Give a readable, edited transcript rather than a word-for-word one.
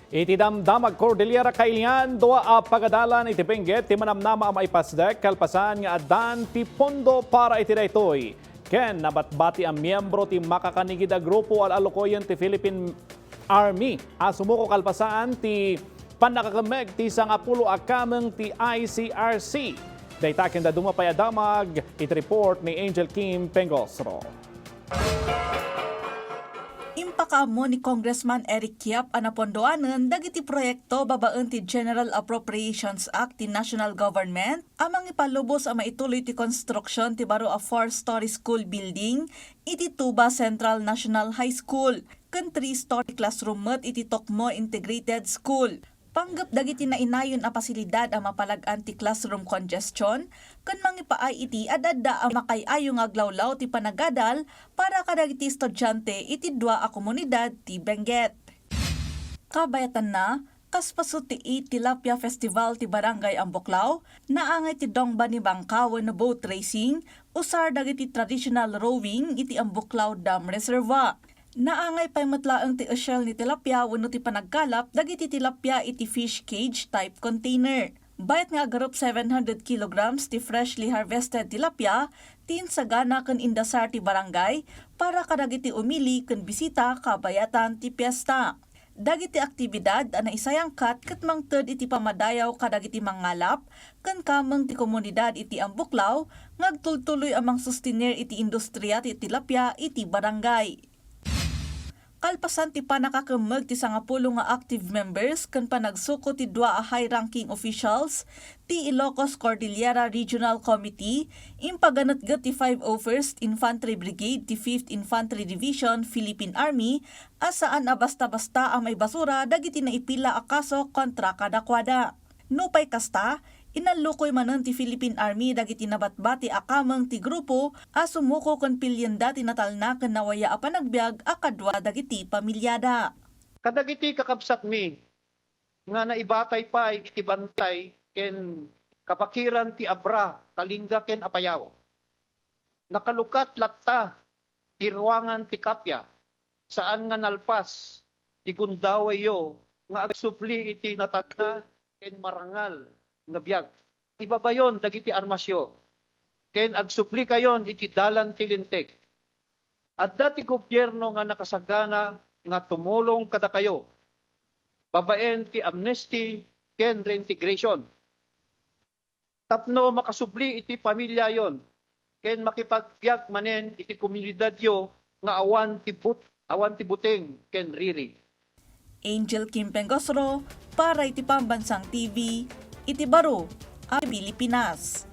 Iti Damdamag Cordillera kailian doa a pagadalan iti Benguet ti manamnama a maipasdek kalpasan nga adan ti pondo para iti daytoy. Ken nabatbati ang miyembro ti makakanigid a grupo al alukoyen ti Philippine Army a sumuko kalpasan ti panakakameg ti sangapulo a kameng ti ICRC. Daytaken da dumapay a damag iti report ni Angel Kim Pengosro. Impakamo ni Congressman Eric Kiap anapondoanen dagiti proyekto babaan ti General Appropriations Act ti National Government amang ipalubos a maituloy ti construction ti baro a 4-story school building iti Tuba Central National High School ken 3-story classroom met iti Tokmo Integrated School. Panggap dagiti na inayon a pasilidad a mapalag anti-classroom congestion ken mangipaay iti adada a makayayo nga aglawlaw ti panagadal para kadagiti estudyante iti dua a komunidad ti Benguet. Kabayatan na, kaspaso ti Tilapia Festival ti Barangay Ambuklao, naangay ti dongba ni Bangkawan na boat racing, usar dagiti traditional rowing iti Ambuklao Dam Reserva. Naangay pa'y matlaang ti shell ni tilapia wano ti panagkalap dagiti tilapia iti fish cage type container. Bayat nga agarop 700 kilograms ti freshly harvested tilapia tin sagana ken indasar ti barangay para kadagiti umili ken bisita kabayatan ti piyesta. Dagiti aktibidad ana isayangkat ket mangted iti pamadayaw kadagiti mangalap ken kameng ti komunidad iti Ambuklao ngagtultuloy amang sustiner iti industriya ti tilapia iti barangay. Kalpasan ti panakakemeg ti sangapulo nga active members ken panagsuko ti dua a high-ranking officials ti Ilocos Cordillera Regional Committee impaganatget ti 501st Infantry Brigade ti 5th Infantry Division Philippine Army asaan a basta-basta ang may basura dagiti naipila a kaso kontra kadakwada. Nupay kasta, inalukoy manen ti Philippine Army dagiti nabatbati a kameng ti grupo a sumuko ken pilyenda ti natalna ken nawaya a panagbiag a kadwa dagiti pamilyada. Kadagiti kakabsat mi nga naibatay pa iti bantay ken kapakiran ti abra kalingga ken apayaw. Nakalukat latta ti ruangan ti kapya saan nga nalpas ti gundawayo nga agsupli iti natatna ken marangal nga biyag. Iba ba yon dagiti armasyo? Ken agsupli kayon iti dalan ti lintek. At dati gobyerno nga nakasagana nga tumulong kada kayo. Babaen ti amnesty ken reintegration. Tapno makasubli iti pamilya yon. Ken makipagbiag manen iti komunidad yo nga awan ti buteng ken riri. Angel Kim Pengosro para iti Pambansang TV iti baro a Pilipinas.